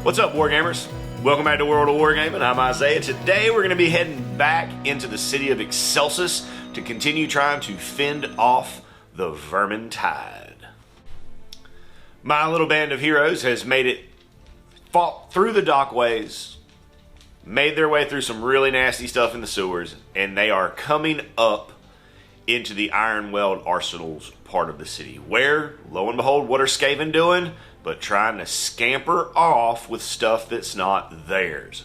What's up, Wargamers? Welcome back to World of Wargaming. I'm Isaiah. Today we're going to be heading back into the city of Excelsis to continue trying to fend off the Vermintide. My little band of heroes has made it, fought through the dockways, made their way through some really nasty stuff in the sewers, and they are coming up into the Ironweld Arsenal's part of the city, where, lo and behold, what are Skaven doing? But trying to scamper off with stuff that's not theirs.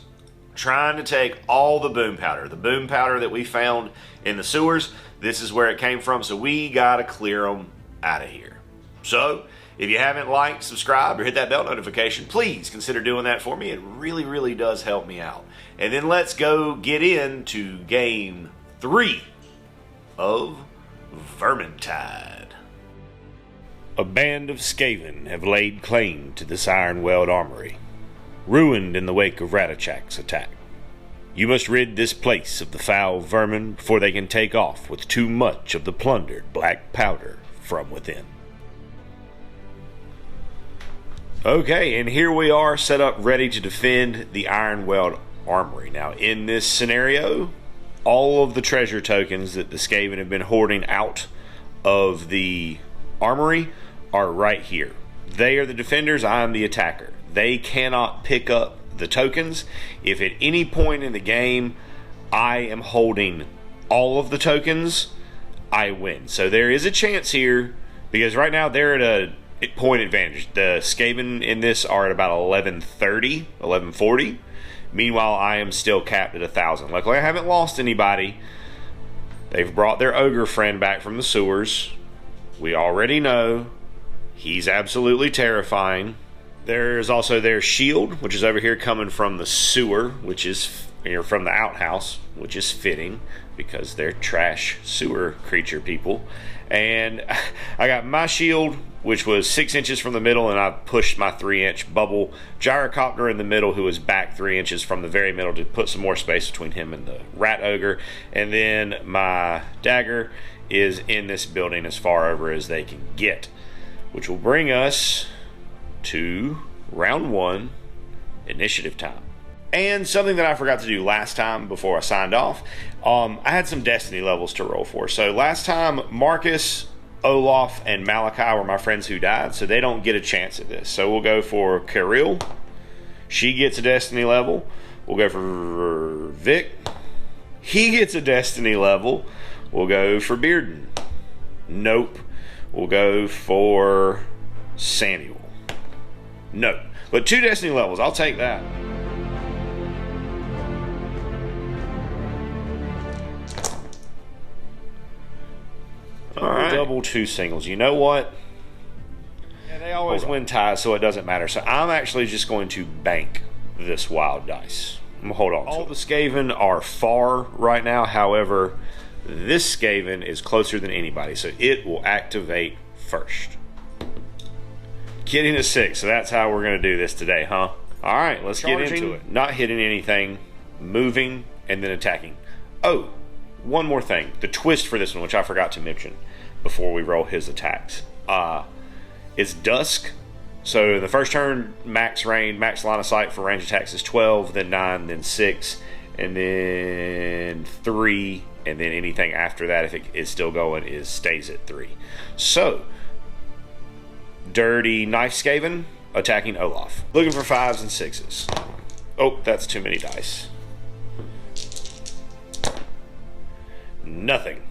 Trying to take all the boom powder. The boom powder that we found in the sewers, this is where it came from, so we gotta clear them out of here. So, if you haven't liked, subscribed, or hit that bell notification, please consider doing that for me. It really, really does help me out. And then let's go get into Game 3 of Vermintide. A band of Skaven have laid claim to this Ironweld Armoury, ruined in the wake of Rat Ogre's attack. You must rid this place of the foul vermin before they can take off with too much of the plundered black powder from within. Okay, and here we are set up ready to defend the Ironweld Armoury. Now, in this scenario, all of the treasure tokens that the Skaven have been hoarding out of the armory are right here. They are the defenders, I am the attacker. They cannot pick up the tokens. If at any point in the game I am holding all of the tokens, I win. So there is a chance here, because right now they're at a point advantage. The Skaven in this are at about 1130, 1140. Meanwhile, I am still capped at 1,000. Luckily, I haven't lost anybody. They've brought their ogre friend back from the sewers. We already know he's absolutely terrifying. There's also their shield, which is over here coming from the sewer, which is from the outhouse, which is fitting because they're trash sewer creature people. And I got my shield, which was 6 inches from the middle, and I pushed my 3-inch bubble gyrocopter in the middle, who was back 3 inches from the very middle to put some more space between him and the Rat Ogre. And then my dagger is in this building as far over as they can get, which will bring us to round 1, initiative time. And something that I forgot to do last time before I signed off, I had some destiny levels to roll for. So last time, Marcus, Olaf, and Malachi were my friends who died, so they don't get a chance at this. So we'll go for Kirill. She gets a destiny level. We'll go for Vic. He gets a destiny level. We'll go for Bearden. Nope. We'll go for Samuel. Nope. But 2 destiny levels. I'll take that. Alright. Double 2 singles. You know what? Yeah, they always win ties, so it doesn't matter. So I'm actually just going to bank this wild dice. I'm going to hold on to it. All the Skaven are far right now. However, this Skaven is closer than anybody, so it will activate first. Getting a 6, so that's how we're going to do this today, huh? Alright, let's get into it. Not hitting anything, moving, and then attacking. Oh, one more thing. The twist for this one, which I forgot to mention before we roll his attacks, is Dusk. So the first turn, max range, max line of sight for range attacks is 12, then 9, then 6, and then 3, and then anything after that, if it is still going, stays at 3. So, Dirty Knife Skaven attacking Olaf. Looking for 5s and 6s. Oh, that's too many dice. Nothing.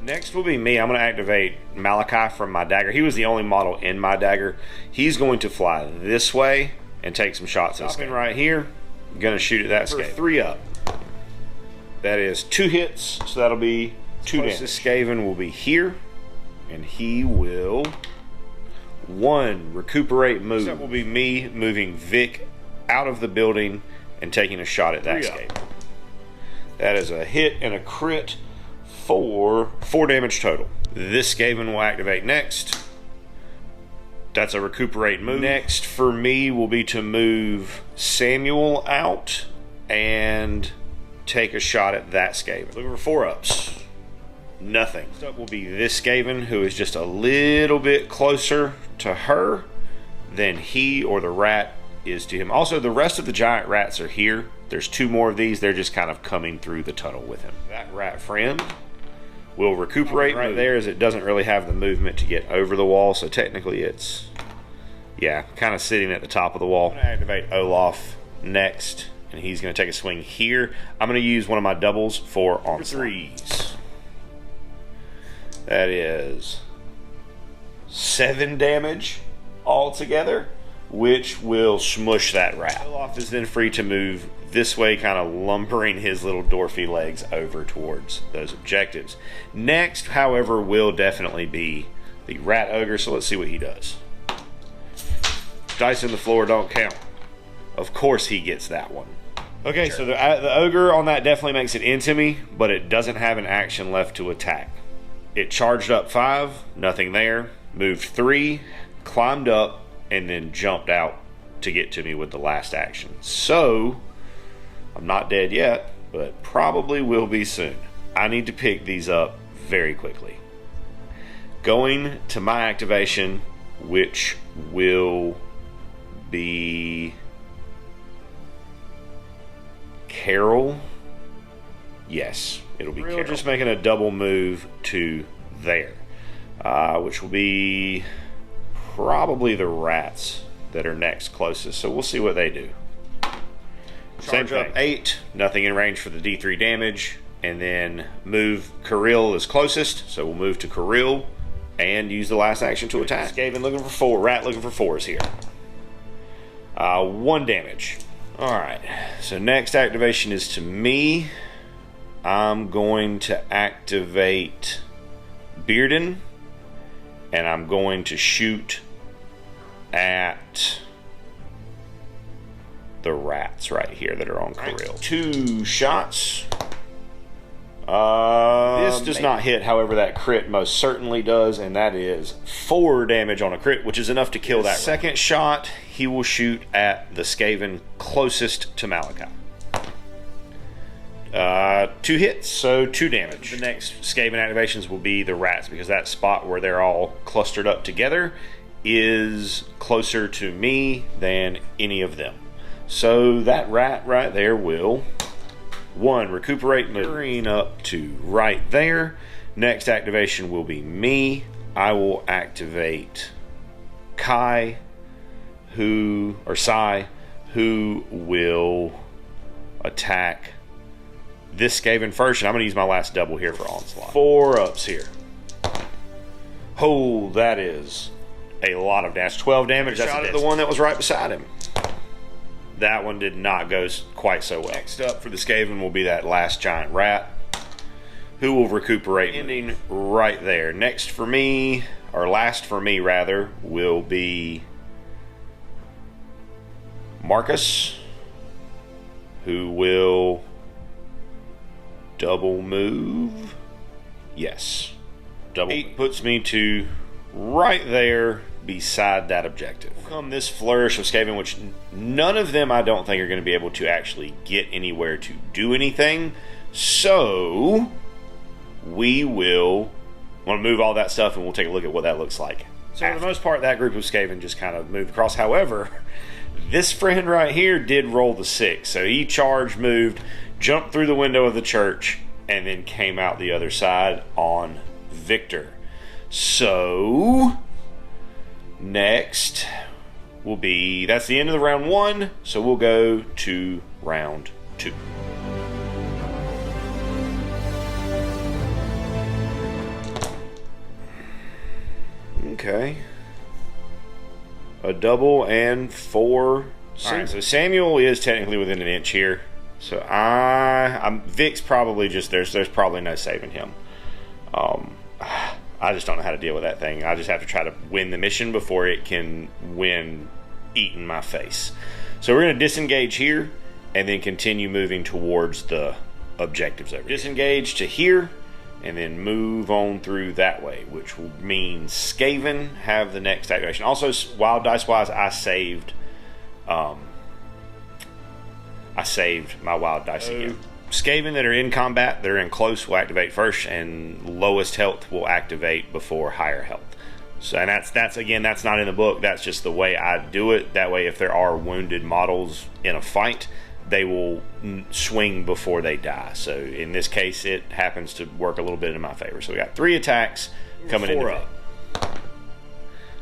Next will be me. I'm going to activate Malachi from my dagger. He was the only model in my dagger. He's going to fly this way and take some shots at this guy. Right here. I'm going to shoot at that Skaven. 3 up. That is 2 hits, so that'll be 2 damage. This Skaven will be here, and he will 1 recuperate move. That will be me moving Vic out of the building and taking a shot at that Skaven. That is a hit and a crit for 4 damage total. This Skaven will activate next. That's a recuperate move. Next for me will be to move Samuel out and take a shot at that Skaven. Looking for 4 ups. Nothing. Next up will be this Skaven, who is just a little bit closer to her than he or the Rat is to him. Also, the rest of the giant rats are here. There's 2 more of these. They're just kind of coming through the tunnel with him. That rat friend will recuperate right there, as it doesn't really have the movement to get over the wall. So technically it's, yeah, kind of sitting at the top of the wall. I'm going to activate Olaf next, and he's going to take a swing here. I'm going to use one of my doubles for onslaught. 3s. That is 7 damage altogether, which will smush that rat. Olaf is then free to move this way, kind of lumbering his little dwarfy legs over towards those objectives. Next, however, will definitely be the Rat Ogre, so let's see what he does. Dice on the floor don't count. Of course he gets that one. Okay, so the Ogre on that definitely makes it into me, but it doesn't have an action left to attack. It charged up 5, nothing there, moved 3, climbed up, and then jumped out to get to me with the last action. So, I'm not dead yet, but probably will be soon. I need to pick these up very quickly. Going to my activation, which will be Carol. Yes, it'll be Carol. Just making a double move to there, which will be probably the rats that are next closest. So we'll see what they do. Charge up 8, nothing in range for the D3 damage, and then move Kirill is closest. So we'll move to Kirill and use the last action to attack. Skaven looking for 4, rat looking for 4s here. 1 damage. Alright, so next activation is to me. I'm going to activate Bearden, and I'm going to shoot at the rats right here that are on Kirill. 2 shots. This does not hit, however that crit most certainly does, and that is 4 damage on a crit, which is enough to kill that. Second shot, he will shoot at the Skaven closest to Malachi. 2 hits, so 2 damage. The next Skaven activations will be the rats, because that spot where they're all clustered up together is closer to me than any of them. So that rat right there will 1, recuperate, moving up to right there. Next activation will be me. I will activate Sai, who will attack this Skaven first, and I'm going to use my last double here for onslaught. 4 ups here. Oh, that is a lot of damage. 12 damage. That's shot at the one that was right beside him. That one did not go quite so well. Next up for the Skaven will be that last giant rat, who will recuperate, ending right there. Next for me, or last for me rather, will be Marcus, who will double move. Yes. Double 8 puts me to right there beside that objective. Come this flourish of Skaven, which none of them I don't think are going to be able to actually get anywhere to do anything. So we will want to move all that stuff, and we'll take a look at what that looks like. So for the most part, that group of Skaven just kind of moved across. However, this friend right here did roll the 6. So he charged, moved, jumped through the window of the church, and then came out the other side on Victor. So next will be, that's the end of the round 1, so we'll go to round 2. Okay. A double and 4. Alright, so Samuel is technically within an inch here. So Vic's probably just, there's probably no saving him. I just don't know how to deal with that thing. I just have to try to win the mission before it can win eating my face. So we're going to disengage here and then continue moving towards the objectives over here. Disengage to here and then move on through that way, which will mean Skaven have the next activation. Also, wild dice wise, I saved my wild dice again. Skaven that are in combat, that are in close, will activate first, and lowest health will activate before higher health. So, and that's again, that's not in the book. That's just the way I do it. That way, if there are wounded models in a fight, they will swing before they die. So in this case, it happens to work a little bit in my favor. So we got 3 attacks coming in. 4 up.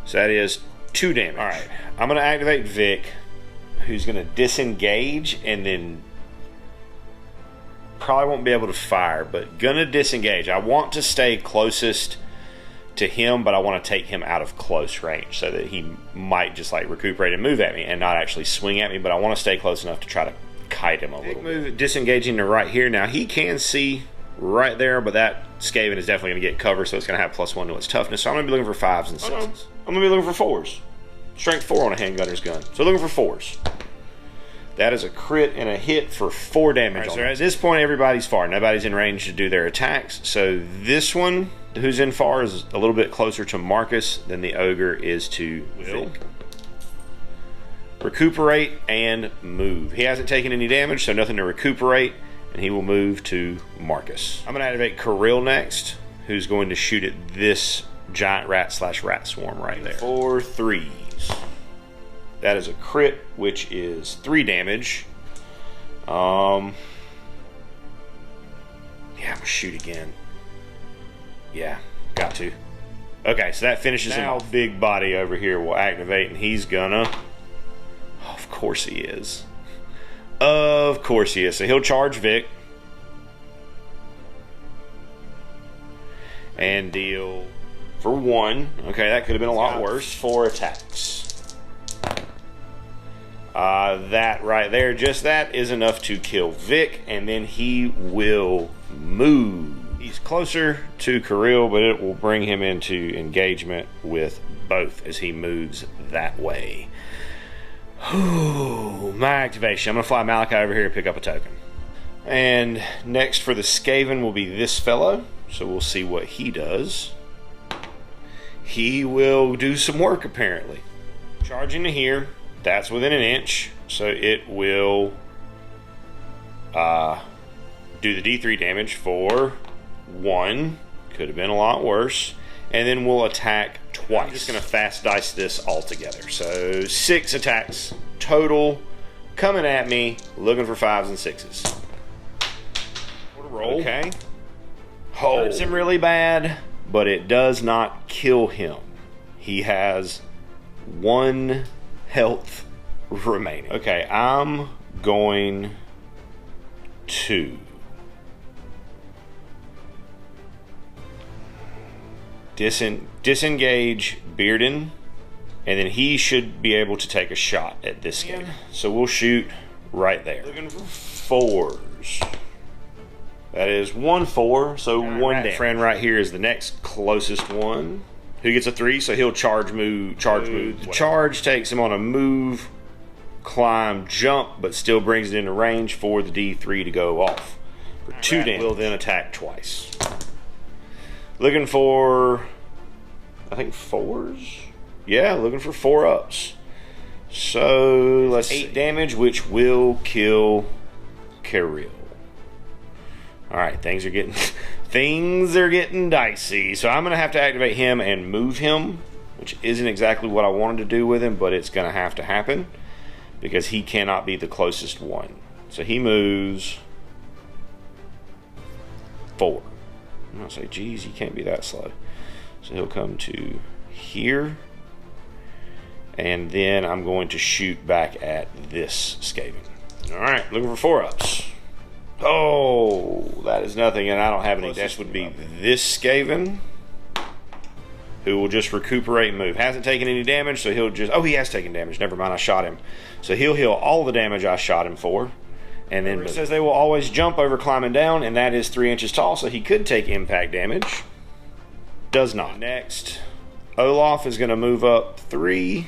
So that is 2 damage. All right, I'm going to activate Vic, who's going to disengage, and then probably won't be able to fire, but going to disengage. I want to stay closest to him, but I want to take him out of close range so that he might just like recuperate and move at me and not actually swing at me, but I want to stay close enough to try to kite him a little bit. Disengaging to right here. Now he can see right there, but that Skaven is definitely going to get cover, so it's going to have +1 to its toughness. So I'm going to be looking for 5s and 6s. I'm going to be looking for 4s. Strength 4 on a handgunner's gun. So looking for 4s. That is a crit and a hit for 4 damage. Right, so at this point, everybody's far. Nobody's in range to do their attacks. So this one, who's in far, is a little bit closer to Marcus than the ogre is to Vic. Recuperate and move. He hasn't taken any damage, so nothing to recuperate, and he will move to Marcus. I'm going to activate Kirill next, who's going to shoot at this giant rat/rat swarm right there. 4 3s. That is a crit, which is 3 damage. Yeah, I'm gonna shoot again. Yeah, got to. Okay, so that finishes him off. Big body over here will activate, and he's gonna... Oh, of course he is. Of course he is. So he'll charge Vic. And deal for 1. Okay, that could have been a lot worse. 4 attacks. That right there, just that, is enough to kill Vic, and then he will move. He's closer to Kirill, but it will bring him into engagement with both as he moves that way. Ooh, my activation. I'm going to fly Malachi over here and pick up a token. And next for the Skaven will be this fellow, so we'll see what he does. He will do some work, apparently. Charging to here. That's within an inch, so it will do the D3 damage for 1. Could have been a lot worse. And then we'll attack twice. I'm just going to fast dice this all together. So 6 attacks total coming at me, looking for 5s and 6s. Roll. Okay. Hurts him really bad, but it does not kill him. He has 1 health remaining. Okay, I'm going to disengage Bearden, and then he should be able to take a shot at this game. So we'll shoot right there. Looking for 4s. That is 1 4, so 1 damage. Friend right here is the next closest one, who gets a 3, so he'll charge move. The charge takes him on a move, climb, jump, but still brings it into range for the D3 to go off. For 2 damage. Will then attack twice. Looking for, I think, 4s? Yeah, looking for 4 ups. So let's 8 damage, which will kill Kirill. Alright, things are getting dicey. So I'm going to have to activate him and move him, which isn't exactly what I wanted to do with him, but it's going to have to happen because he cannot be the closest one. So he moves 4. I'm going to say, geez, he can't be that slow. So he'll come to here, and then I'm going to shoot back at this Skaven. Alright, looking for 4 ups. Oh, that is nothing, and I don't have any. This would be this Skaven, who will just recuperate and move. Hasn't taken any damage, so he'll just... Oh, he has taken damage. Never mind, I shot him. So he'll heal all the damage I shot him for. And then it says they will always jump over climbing down, and that is 3 inches tall, so he could take impact damage. Does not. Next, Olaf is going to move up 3.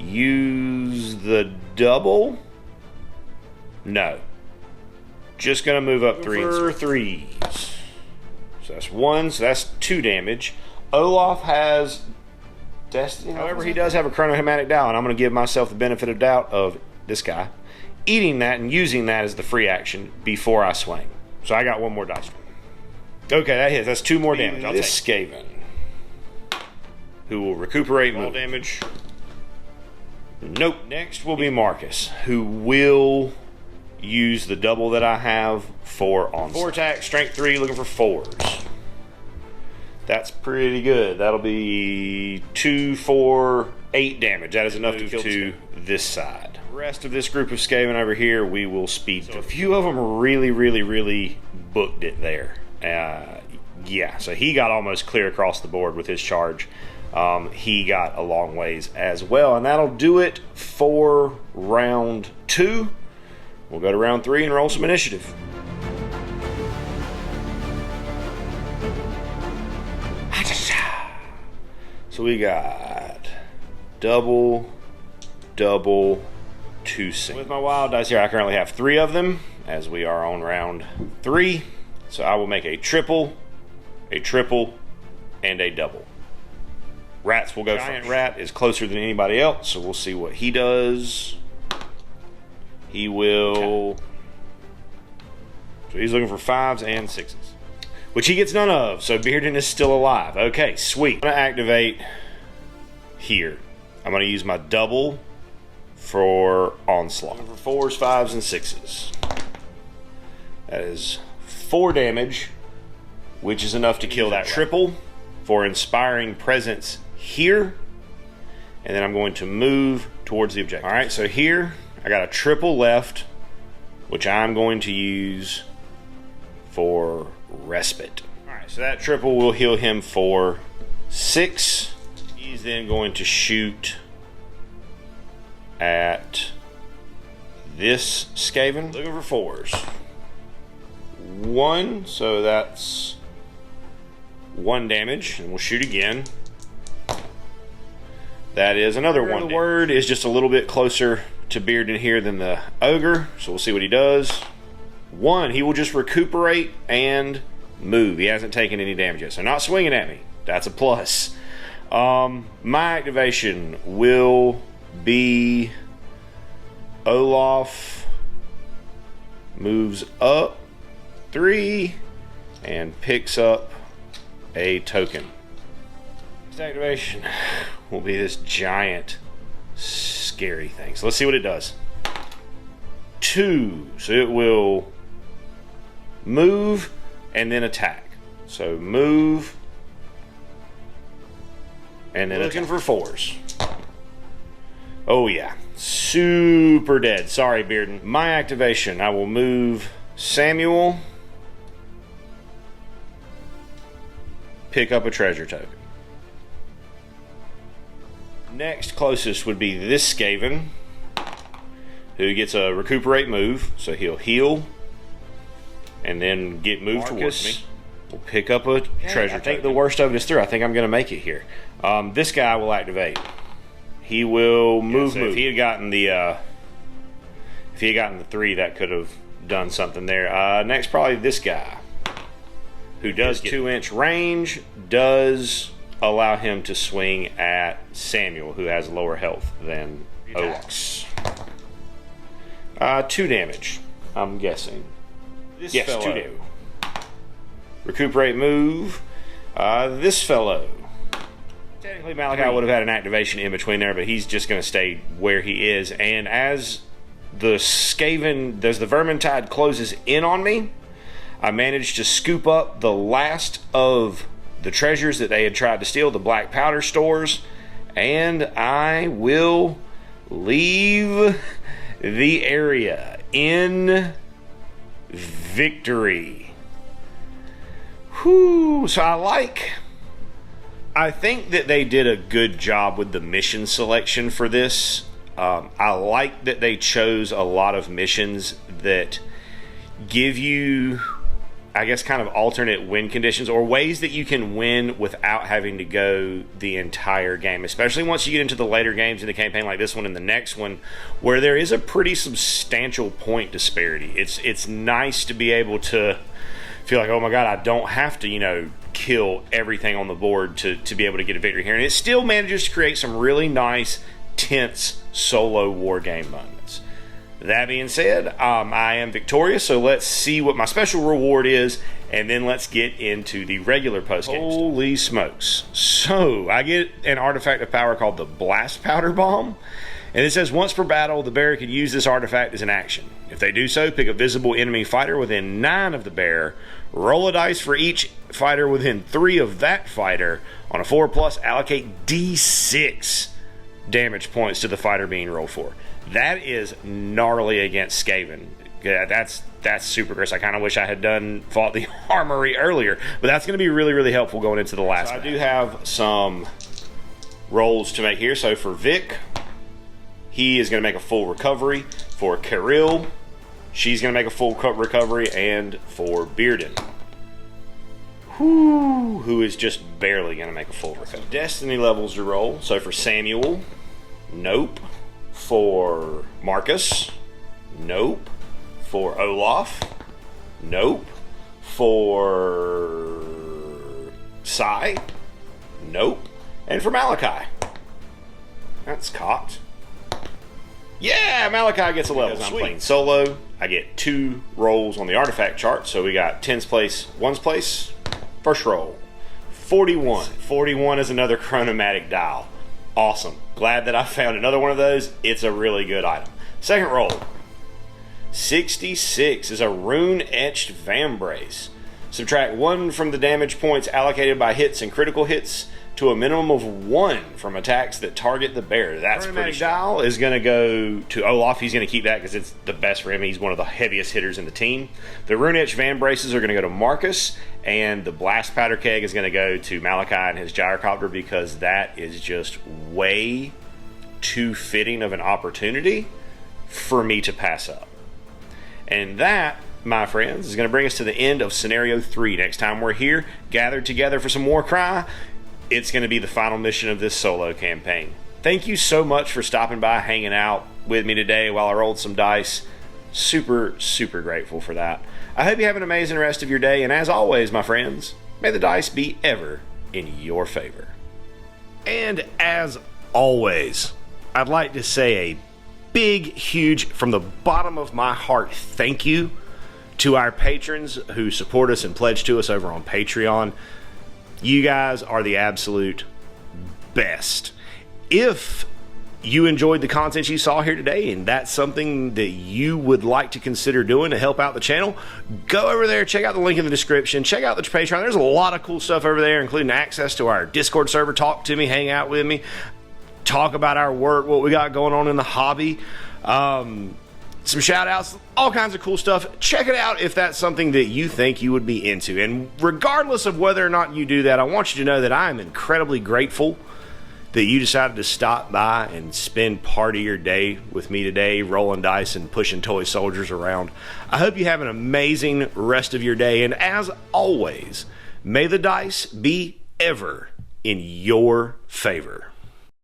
Use the double. No. Just going to move up 3 for 3s. So that's 1, so that's 2 damage. Olaf has Destiny. However, he does have a chronohematic dial, and I'm going to give myself the benefit of doubt of this guy eating that and using that as the free action before I swing. So I got 1 more dice. Okay, that hits. That's 2 more damage. I'll take Skaven. who will recuperate all damage. Nope. Next will be Marcus, who will use the double that I have for onslaught. 4 attack, strength 3, looking for 4s. That's pretty good. That'll be 2, 4, 8 damage. That is enough to kill to this side. The rest of this group of Skaven over here, we will speed. So a few of them really booked it there. Yeah, so he got almost clear across the board with his charge. He got a long ways as well, and that'll do it for round 2. We'll go to round 3 and roll some initiative. So we got double, 2 single. With my wild dice here, I currently have 3 of them, as we are on round 3. So I will make a triple, and a double. Rats will go first. Giant Rat is closer than anybody else, so we'll see what he does. He will... So he's looking for 5s and 6s. Which he gets none of, so Bearden is still alive. Okay, sweet. I'm going to activate here. I'm going to use my double for onslaught. Looking for 4s, 5s, and 6s. That is 4 damage, which is enough to kill that triple for inspiring presence here. And then I'm going to move towards the objective. All right, so here I got a triple left, which I'm going to use for respite. All right, so that triple will heal him for 6. He's then going to shoot at this Skaven, looking for 4s. 1, so that's 1 damage, and we'll shoot again. That is another 1. The word is just a little bit closer to Bearden here than the ogre, so we'll see what he does. 1, he will just recuperate and move. He hasn't taken any damage yet, so not swinging at me. That's a plus. My activation will be Olaf moves up 3 and picks up a token. Next activation will be this giant scary thing. So let's see what it does. 2, so it will move and then attack. So move and then looking for 4s. Oh yeah, super dead. Sorry, Bearden. My activation, I will move Samuel, pick up a treasure token. Next closest would be this Skaven, who gets a recuperate move, so he'll heal and then get moved towards me. We'll pick up a treasure token. I think the worst of it is through. I think I'm going to make it here. This guy will activate. He will move. If he had gotten the 3, that could have done something there. Next, probably this guy, who does 2-inch range, does allow him to swing at Samuel, who has lower health than Olaf. 2 damage, I'm guessing. Yes, 2 damage. Recuperate move. This fellow. Technically, Malachi would have had an activation in between there, but he's just going to stay where he is. And as the Skaven, as the Vermintide closes in on me, I managed to scoop up the last of the treasures that they had tried to steal, the black powder stores, and I will leave the area in victory. Whew. So I think that they did a good job with the mission selection for this. I like that they chose a lot of missions that give you, I guess, kind of alternate win conditions, or ways that you can win without having to go the entire game, especially once you get into the later games in the campaign like this one and the next one, where there is a pretty substantial point disparity. It's nice to be able to feel like, oh my god, I don't have to, kill everything on the board to be able to get a victory here. And it still manages to create some really nice, tense solo war game moments. That being said, I am victorious, so let's see what my special reward is, and then let's get into the regular post-game. Holy smokes. So, I get an artifact of power called the Blast Powder Bomb, and it says once per battle, the bearer can use this artifact as an action. If they do so, pick a visible enemy fighter within 9 of the bearer, roll a dice for each fighter within 3 of that fighter. On a 4+, allocate D6 damage points to the fighter being rolled for. That is gnarly against Skaven. Yeah, that's super gross. I kind of wish I had fought the Armory earlier, but that's going to be really, really helpful going into the last. So I do have some rolls to make here. So for Vic, he is going to make a full recovery. For Kirill, she's going to make a full recovery, and for Bearden, who is just barely going to make a full recovery. Destiny levels to roll. So for Samuel, nope. For Marcus, nope. For Olaf, nope. For Sai, nope. And for Malachi, that's cocked. Yeah, Malachi gets a level. Because I'm playing solo, I get 2 rolls on the artifact chart. So we got 10's place, 1's place. First roll, 41. 41 is another chronomatic dial. Awesome. Glad that I found another one of those. It's a really good item. Second roll, 66 is a rune-etched Vambrace. Subtract 1 from the damage points allocated by hits and critical hits to a minimum of 1 from attacks that target the bearer. That's pretty dial is going to go to Olaf. He's going to keep that because it's the best for him. He's one of the heaviest hitters in the team. The rune-etched Vambraces are going to go to Marcus, and the blast powder keg is going to go to Malachi and his gyrocopter because that is just way too fitting of an opportunity for me to pass up. And that, my friends, is going to bring us to the end of Scenario 3. Next time we're here, gathered together for some Warcry, it's going to be the final mission of this solo campaign. Thank you so much for stopping by, hanging out with me today while I rolled some dice. Super, super grateful for that. I hope you have an amazing rest of your day, and as always, my friends, may the dice be ever in your favor. And as always, I'd like to say a big, huge, from the bottom of my heart, thank you to our patrons who support us and pledge to us over on Patreon. You guys are the absolute best. If you enjoyed the content you saw here today and that's something that you would like to consider doing to help out the channel, go over there, check out the link in the description, check out the Patreon. There's a lot of cool stuff over there, including access to our Discord server. Talk to me, hang out with me, talk about our work, what we got going on in the hobby, some shout outs, all kinds of cool stuff. Check it out if that's something that you think you would be into. And regardless of whether or not you do that, I want you to know that I am incredibly grateful that you decided to stop by and spend part of your day with me today, rolling dice and pushing toy soldiers around. I hope you have an amazing rest of your day. And as always, may the dice be ever in your favor.